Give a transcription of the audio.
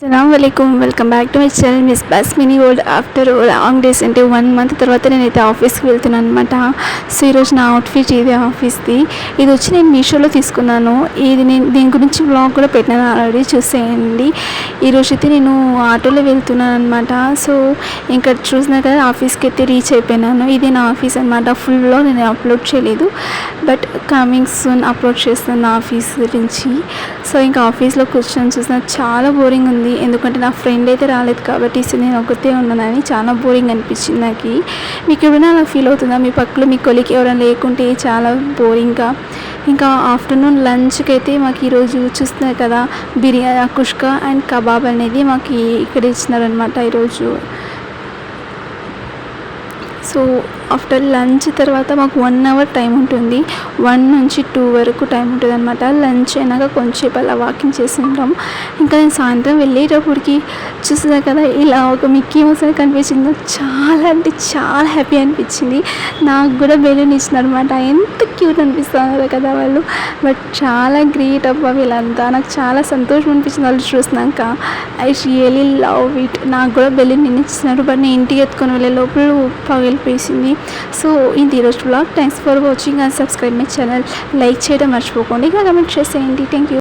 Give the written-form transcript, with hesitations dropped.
అస్సలాముఅలైకుం welcome back to my channel Miss Bus Mini World. After long days అంటే 1 month తర్వాత నేనైతే ఆఫీస్కి వెళ్తున్నాను అనమాట. సో ఈరోజు నా అవుట్ఫిట్ ఇది ఆఫీస్ది. ఇది వచ్చి నేను మీషోలో తీసుకున్నాను. ఇది నేను దీని గురించి వ్లాగ్ కూడా పెట్టినాను, ఆల్రెడీ చూసేయండి. ఈరోజు అయితే నేను ఆటోలో వెళ్తున్నాను అనమాట. సో ఇంకా చూసినా కదా ఆఫీస్కి అయితే రీచ్ అయిపోయినాను. ఇది నా ఆఫీస్ అనమాట. ఫుల్లో నేను అప్లోడ్ చేయలేదు, బట్ కమింగ్ సూన్ అప్లోడ్ చేస్తాను నా ఆఫీస్ గురించి. సో ఇంకా ఆఫీస్లో కూర్చొని చూసిన చాలా బోరింగ్ ఉంది, ఎందుకంటే నా ఫ్రెండ్ అయితే రాలేదు కాబట్టి. సో నేను ఒకతే ఉన్నానని చాలా బోరింగ్ అనిపించింది నాకు. మీకు ఎవరైనా అలా ఫీల్ అవుతుందా? మీ పక్కలో మీ కొలికి ఎవరైనా లేకుంటే చాలా బోరింగ్గా. ఇంకా ఆఫ్టర్నూన్ లంచ్కి అయితే మాకు ఈరోజు చూస్తున్నారు కదా, బిర్యానీ, కుష్కా అండ్ కబాబ్ అనేది మాకు ఇక్కడ ఇచ్చినారనమాట ఈరోజు. సో ఆఫ్టర్ లంచ్ తర్వాత మాకు 1 hour టైం ఉంటుంది. 1 నుంచి 2 వరకు టైం ఉంటుంది అనమాట. లంచ్ అయినాక కొంచెంసేపు అలా వాకింగ్ చేసి ఉంటాం. ఇంకా నేను సాయంత్రం వెళ్ళేటప్పటికి చూస్తున్నా కదా, ఇలా ఒక మిక్కీ మౌస్ అని కనిపించింది. చాలా అంటే చాలా హ్యాపీ అనిపించింది. నాకు కూడా బెలూన్ ఇచ్చినారు అనమాట. ఎంత క్యూట్ అనిపిస్తున్నారు కదా వాళ్ళు, బట్ చాలా గ్రేట్ అబ్బా వీళ్ళంతా. నాకు చాలా సంతోషం అనిపించింది వాళ్ళు చూసినాక. I really love it. నాకు కూడా బెలూన్ ఇచ్చినారు, బట్ నేను ఇంటికి ఎత్తుకొని వెళ్ళే లోపల పగిలిపోయింది. సో ఇది ఈరోజు blog. Thanks for watching and subscribe my channel. Like చేయడం మర్చిపోకండి, ఇంకా కమెంట్ చేసేయండి. Thank you.